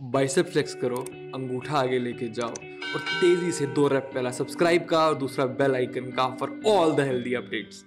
Bicep flex करो, अंगूठा आगे लेके जाओ और तेजी से 2 रेप पहला सब्सक्राइब का और दूसरा बेल आइकन का for all the healthy updates.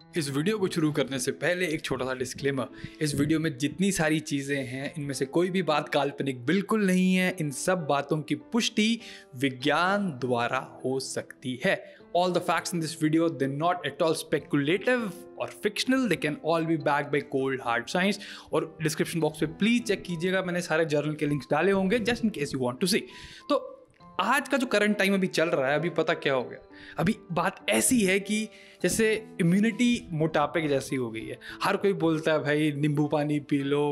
इस वीडियो को शुरू करने से पहले एक छोटा सा डिस्क्लेमर। इस वीडियो में जितनी सारी चीज़ें हैं इनमें से कोई भी बात काल्पनिक बिल्कुल नहीं है। इन सब बातों की पुष्टि विज्ञान द्वारा हो सकती है। All the facts in this video, they're not at all speculative or fictional. They can all be backed by cold hard science. और डिस्क्रिप्शन बॉक्स में प्लीज चेक कीजिएगा, मैंने सारे जर्नल के लिंक्स डाले होंगे just in case you want to see. तो आज का जो करंट टाइम अभी चल रहा है, अभी पता क्या हो गया, अभी बात ऐसी है कि जैसे इम्यूनिटी मोटापे की जैसी हो गई है। हर कोई बोलता है भाई नींबू पानी पी लो,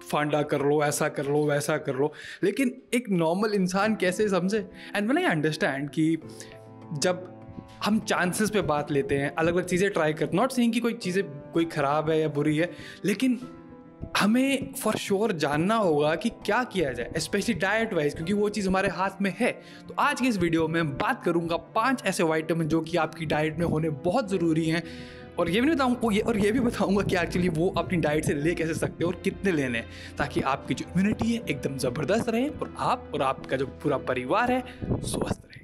फांडा कर लो, ऐसा कर लो, वैसा कर लो, लेकिन एक नॉर्मल इंसान कैसे समझे। एंड व्हेन आई अंडरस्टैंड कि जब हम चांसेस पे बात लेते हैं, अलग अलग चीज़ें ट्राई करते, नॉट सेइंग कि कोई चीज़ें कोई ख़राब है या बुरी है, लेकिन हमें फॉर श्योर जानना होगा कि क्या किया जाए, स्पेशली डाइट वाइज, क्योंकि वो चीज़ हमारे हाथ में है। तो आज के इस वीडियो में मैं बात करूंगा 5 ऐसे विटामिन जो कि आपकी डाइट में होने बहुत ज़रूरी हैं, और ये भी नहीं बताऊंगा, और ये भी बताऊंगा कि एक्चुअली वो अपनी डाइट से ले कैसे सकते हो और कितने लेने हैं, ताकि आपकी जो इम्यूनिटी है एकदम ज़बरदस्त रहे और आप और आपका जो पूरा परिवार है स्वस्थ रहे।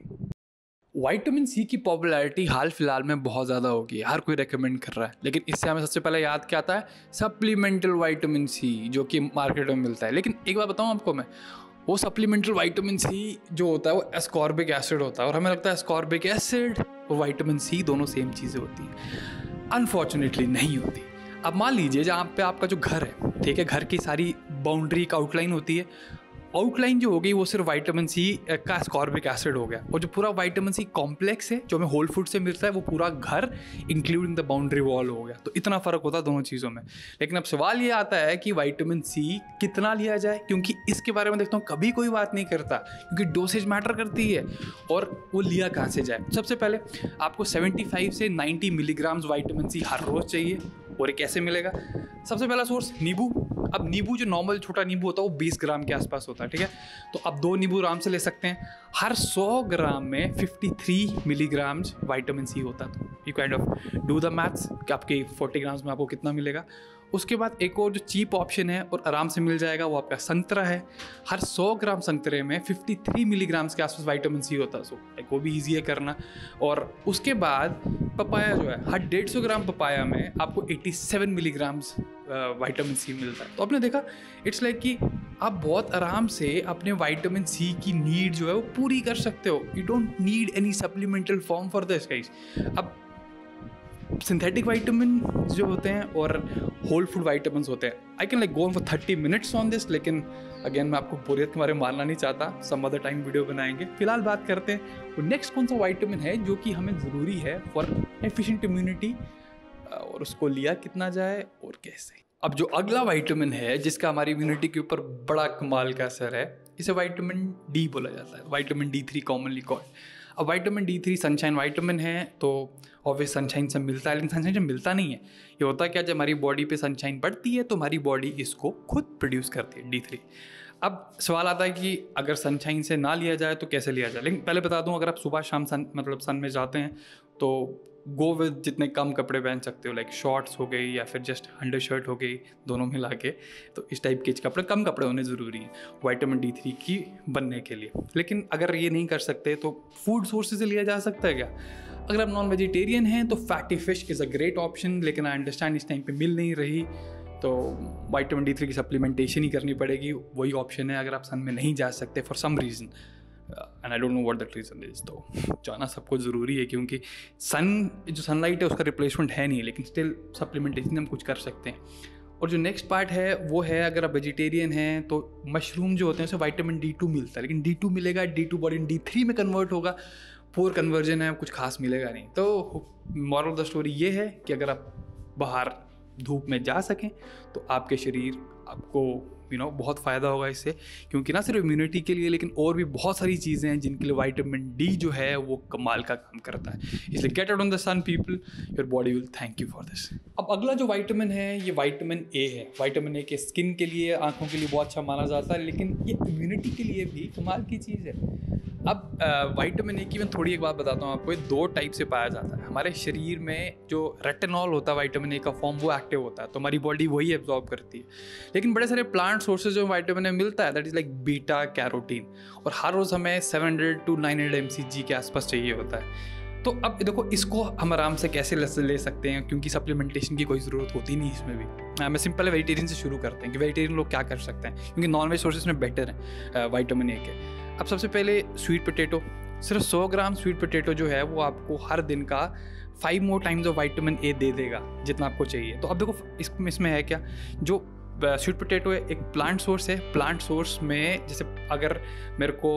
विटामिन सी की पॉपुलैरिटी हाल फिलहाल में बहुत ज़्यादा हो गई है, हर कोई रेकमेंड कर रहा है, लेकिन इससे हमें सबसे पहले याद क्या आता है, सप्लीमेंटल विटामिन सी जो कि मार्केट में मिलता है। लेकिन एक बात बताऊँ आपको मैं, वो सप्लीमेंटल विटामिन सी जो होता है वो एस्कॉर्बिक एसिड होता है, और हमें लगता है एस्कॉर्बिक एसिड और विटामिन सी दोनों सेम चीज़ें होती हैं। अनफॉर्चुनेटली नहीं होती। अब मान लीजिए जहाँ पे आपका जो घर है, ठीक है, घर की सारी बाउंड्री का आउटलाइन होती है, आउटलाइन जो हो गई वो सिर्फ विटामिन सी का एस्कॉर्बिक एसिड हो गया, और जो पूरा विटामिन सी कॉम्प्लेक्स है जो हमें होल फूड से मिलता है वो पूरा घर इंक्लूडिंग द बाउंड्री वॉल हो गया। तो इतना फ़र्क होता है दोनों चीज़ों में। लेकिन अब सवाल ये आता है कि विटामिन सी कितना लिया जाए, क्योंकि इसके बारे में देखता हूँ कभी कोई बात नहीं करता, क्योंकि डोसेज मैटर करती है और वो लिया कहाँ से जाए। सबसे पहले आपको 75 से 90 मिलीग्राम्स विटामिन सी हर रोज़ चाहिए, और ये कैसे मिलेगा। सबसे पहला सोर्स नींबू। अब नींबू जो नॉर्मल छोटा नींबू होता है वो 20 ग्राम के आसपास होता है, ठीक है, तो आप 2 नींबू आराम से ले सकते हैं। हर 100 ग्राम में 53 मिलीग्राम्स विटामिन सी होता है। तो you kind of do the maths कि आपके 40 ग्राम्स में आपको कितना मिलेगा। उसके बाद एक और जो चीप ऑप्शन है और आराम से मिल जाएगा वो आपका संतरा है। हर 100 ग्राम संतरे में 53 मिलीग्राम्स के आसपास विटामिन सी होता है, सो वो भी ईजी है करना। और उसके बाद पपाया जो है, हर 150 ग्राम पपाया में आपको 87 मिलीग्राम्स विटामिन सी मिलता है। तो आपने देखा इट्स लाइक कि आप बहुत आराम से अपने विटामिन सी की नीड जो है वो पूरी कर सकते हो। You don't need any supplemental form for this guys. अब सिंथेटिक विटामिन जो होते हैं और होल फूड विटामिन होते हैं, I can like go on for 30 minutes on this, लेकिन अगेन मैं आपको बोरियत के बारे में मारना नहीं चाहता, सम अदर टाइम वीडियो बनाएंगे। फिलहाल बात करते हैं वो नेक्स्ट कौन सा विटामिन है जो कि हमें ज़रूरी है फॉर एफिशिएंट इम्यूनिटी, और उसको लिया कितना जाए और कैसे। अब जो अगला विटामिन है जिसका हमारी इम्यूनिटी के ऊपर बड़ा कमाल का असर है, इसे विटामिन डी बोला जाता है, विटामिन D3 कॉमनली कॉल्ड। अब विटामिन D3 सनशाइन विटामिन है, तो ऑब्वियस सनशाइन से मिलता है, लेकिन सनशाइन से मिलता नहीं है। ये होता क्या, जब हमारी बॉडी पे सनशाइन बढ़ती है तो हमारी बॉडी इसको खुद प्रोड्यूस करती है, D3। अब सवाल आता है कि अगर सनशाइन से ना लिया जाए तो कैसे लिया जाए। लेकिन पहले बता दूं, अगर आप सुबह शाम सन में जाते हैं तो गो विद जितने कम कपड़े पहन सकते हो, लाइक शॉर्ट्स हो गई या फिर जस्ट अंडर शर्ट हो गई, दोनों मिला के। तो इस टाइप के कपड़े, कम कपड़े होने ज़रूरी हैं विटामिन D3 की बनने के लिए। लेकिन अगर ये नहीं कर सकते तो फूड सोर्सेज से लिया जा सकता है क्या। अगर आप नॉन वेजिटेरियन हैं तो fatty fish is a great option, लेकिन आई अंडरस्टैंड इस टाइम पे मिल नहीं रही, तो विटामिन D3 की सप्लीमेंटेशन ही करनी पड़ेगी, वही ऑप्शन है अगर आप सन में नहीं जा सकते for some reason, and I don't know what that reason is. तो जाना सबको ज़रूरी है, क्योंकि जो सनलाइट है उसका रिप्लेसमेंट है नहीं, लेकिन स्टिल सप्लीमेंटेशन हम कुछ कर सकते हैं। और जो नेक्स्ट पार्ट है वो है, अगर आप वेजिटेरियन हैं तो मशरूम जो होते हैं उससे विटामिन D2 मिलता है, लेकिन D2 मिलेगा, D2 बॉडी D3 में कन्वर्ट होगा, पुअर कन्वर्जन है, कुछ खास मिलेगा नहीं। तो मॉरल ऑफ द स्टोरी ये है कि अगर आप बाहर धूप में जा सकें तो आपके शरीर आपको बहुत फ़ायदा होगा इससे, क्योंकि ना सिर्फ इम्यूनिटी के लिए लेकिन और भी बहुत सारी चीज़ें हैं जिनके लिए विटामिन डी जो है वो कमाल का काम करता है। इसलिए get out on the sun people, your body will thank you for this. अब अगला जो विटामिन है ये विटामिन ए है। विटामिन ए के स्किन के लिए, आँखों के लिए बहुत अच्छा माना जाता है, लेकिन ये इम्यूनिटी के लिए भी कमाल की चीज़ है। अब विटामिन ए की मैं थोड़ी एक बात बताता हूँ आपको, ये 2 टाइप से पाया जाता है। हमारे शरीर में जो रेटिनॉल होता है विटामिन ए का फॉर्म, वो एक्टिव होता है, तो हमारी बॉडी वही एब्जॉर्ब करती है। लेकिन बड़े सारे प्लांट सोर्सेज जो विटामिन ए मिलता है, that is like beta carotene, और हर रोज़ हमें 700 to 900 mcg के आसपास चाहिए होता है। तो अब देखो, इसको हम आराम से कैसे ले सकते हैं, क्योंकि सप्लीमेंटेशन की कोई ज़रूरत होती नहीं इसमें भी। मैं सिंपल वेजिटेरियन से शुरू करते हैं कि वेजिटेरियन लोग क्या कर सकते हैं, क्योंकि नॉन वेज सोर्सेज में बेटर है विटामिन ए के। अब सबसे पहले स्वीट पोटैटो, सिर्फ 100 ग्राम स्वीट पोटैटो जो है वो आपको हर दिन का 5 more times of vitamin A दे देगा, जितना आपको चाहिए। तो अब देखो इसमें है क्या, जो स्वीट पोटैटो है एक प्लांट सोर्स है। प्लांट सोर्स में जैसे अगर मेरे को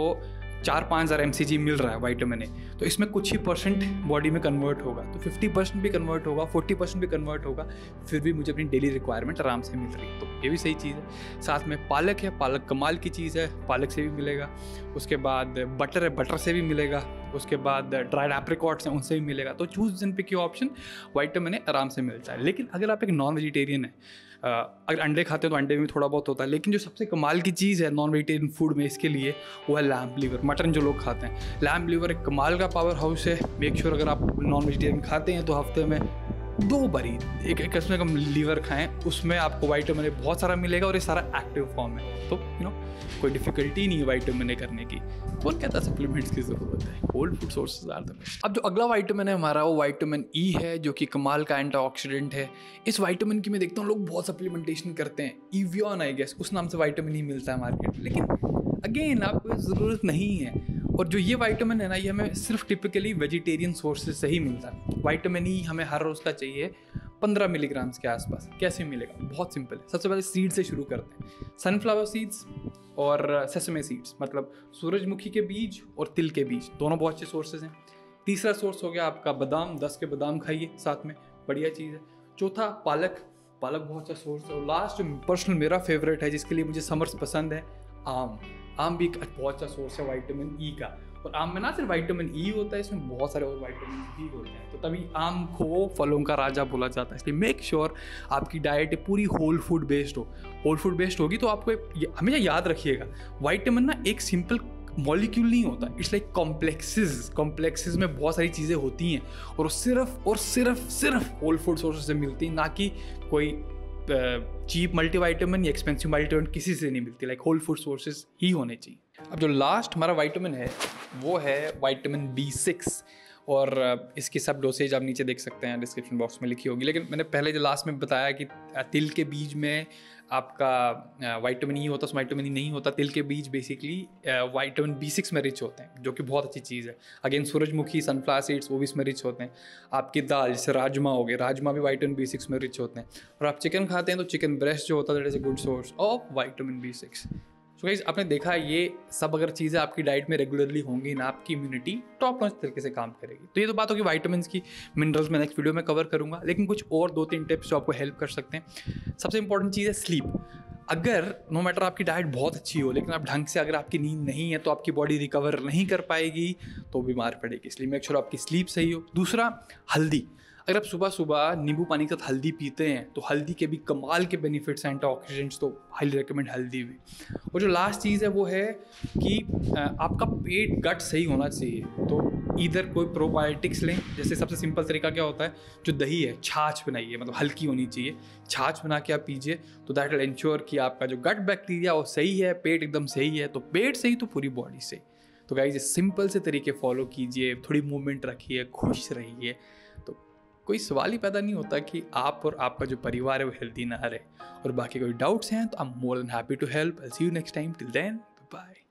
4-5 हज़ार mcg मिल रहा है विटामिन ए, तो इसमें कुछ ही परसेंट बॉडी में कन्वर्ट होगा, तो 50% भी कन्वर्ट होगा, 40% भी कन्वर्ट होगा, फिर भी मुझे अपनी डेली रिक्वायरमेंट आराम से मिल रही है। तो ये भी सही चीज़ है। साथ में पालक है, पालक कमाल की चीज़ है, पालक से भी मिलेगा। उसके बाद बटर है, बटर से भी मिलेगा। उसके बाद ड्राइड एप्रिकॉट्स हैं, उनसे भी मिलेगा। तो choose and pick your option, vitamin A आराम से मिलता है। लेकिन अगर आप एक नॉन वेजिटेरियन है, अगर अंडे खाते हैं तो अंडे में थोड़ा बहुत होता है, लेकिन जो सबसे कमाल की चीज़ है नॉन वेजिटेरियन फूड में इसके लिए, वो है लैम्ब लीवर। मटन जो लोग खाते हैं, लैम्ब लीवर एक कमाल का पावर हाउस है। मेक श्योर अगर आप नॉन वेजिटेरियन खाते हैं तो हफ्ते में 2 बारी एक कम से कम लीवर खाएं, उसमें आपको विटामिन ए बहुत सारा मिलेगा, और ये सारा एक्टिव फॉर्म है। तो कोई डिफिकल्टी नहीं है विटामिन ए करने की। कौन कहता है सप्लीमेंट्स की ज़रूरत है, whole food sources are the best. अब जो अगला विटामिन है हमारा, वो विटामिन ई है, जो कि कमाल का एंटीऑक्सीडेंट है। इस विटामिन की मैं देखता हूँ लोग बहुत सप्लीमेंटेशन करते हैं। इवियन आई गेस उस नाम से विटामिन ई मिलता है मार्केट में, लेकिन अगेन आपको ज़रूरत नहीं है। और जो ये विटामिन है ना, ये हमें सिर्फ टिपिकली वेजिटेरियन सोर्सेज से ही मिलता है। विटामिन ई हमें हर रोज़ का चाहिए 15 मिलीग्राम्स के आसपास। कैसे मिलेगा, बहुत सिंपल है। सबसे पहले सीड से शुरू करते हैं। सनफ्लावर सीड्स और सेसमे सीड्स, मतलब सूरजमुखी के बीज और तिल के बीज, दोनों बहुत अच्छे सोर्सेज हैं। तीसरा सोर्स हो गया आपका बादाम, 10 के बादाम खाइए साथ में, बढ़िया चीज़ है। चौथा पालक, पालक बहुत अच्छा सोर्स है। और लास्ट जो पर्सनल मेरा फेवरेट है, जिसके लिए मुझे समर्स पसंद है, आम। आम भी एक बहुत अच्छा सोर्स है विटामिन ई का। और आम में ना सिर्फ विटामिन ई होता है, इसमें बहुत सारे और विटामिन भी होते हैं, तो तभी आम को फलों का राजा बोला जाता है। इसलिए मेक श्योर आपकी डाइट पूरी होल फूड बेस्ड हो। होल फूड बेस्ड होगी तो आपको हमेशा याद रखिएगा, विटामिन ना एक सिंपल मॉलिक्यूल नहीं होता, इट्स लाइक कॉम्प्लेक्सेस में बहुत सारी चीज़ें होती हैं, और सिर्फ होल फूड सोर्सेज से मिलती हैं, ना कि कोई चीप मल्टीविटामिन या एक्सपेंसिव मल्टीविटामिन किसी से नहीं मिलती। लाइक होल फूड सोर्सेज ही होने चाहिए। अब जो लास्ट हमारा विटामिन है वो है विटामिन B6, और इसकी सब डोसेज आप नीचे देख सकते हैं, डिस्क्रिप्शन बॉक्स में लिखी होगी। लेकिन मैंने पहले जो लास्ट में बताया कि तिल के बीज में आपका विटामिन ई होता है, विटामिन ई नहीं होता। तिल के बीज बेसिकली विटामिन B6 में रिच होते हैं, जो कि बहुत अच्छी चीज़ है। अगेन सूरजमुखी, सनफ्लावर सीड्स, वो भी इसमें रिच होते हैं। आपकी दाल जैसे राजमा हो गए, राजमा भी विटामिन B6 में रिच होते हैं। और आप चिकन खाते हैं तो चिकन ब्रेस्ट जो होता है, that is a good source of vitamin B6। So guys, आपने देखा ये सब अगर चीज़ें आपकी डाइट में रेगुलरली होंगी ना, आपकी इम्यूनिटी टॉप नॉच तरीके से काम करेगी। तो ये तो बात होगी विटामिन्स की। मिनरल्स मैं नेक्स्ट वीडियो में कवर करूंगा, लेकिन कुछ और 2-3 टिप्स जो आपको हेल्प कर सकते हैं। सबसे इंपॉर्टेंट चीज़ है स्लीप। अगर नो मैटर आपकी डाइट बहुत अच्छी हो, लेकिन आप ढंग से अगर आपकी नींद नहीं है तो आपकी बॉडी रिकवर नहीं कर पाएगी, तो बीमार पड़ेगी। इसलिए मेक श्योर आपकी स्लीप सही हो। दूसरा, हल्दी। अगर आप सुबह सुबह नींबू पानी के साथ हल्दी पीते हैं तो हल्दी के भी कमाल के बेनिफिट्स हैं, एंटीऑक्सीडेंट्स, तो हाईली रिकमेंड हल्दी भी। और जो लास्ट चीज़ है वो है कि आपका पेट गट सही होना चाहिए। तो इधर कोई प्रोबायोटिक्स लें, जैसे सबसे सिंपल तरीका क्या होता है, जो दही है छाछ बनाइए, मतलब हल्की होनी चाहिए, छाछ बना के आप पीजिए, तो दैट विल इंश्योर कि आपका जो गट बैक्टीरिया वो सही है, पेट एकदम सही है। तो पेट सही तो पूरी बॉडी सही। तो गाइस, सिंपल से तरीके फॉलो कीजिए, थोड़ी मूवमेंट रखिए, खुश रहिए, तो कोई सवाल ही पैदा नहीं होता कि आप और आपका जो परिवार है वो हेल्दी ना रहे। और बाकी कोई डाउट्स हैं तो I am more than happy to help. I see you next time. Till then, bye.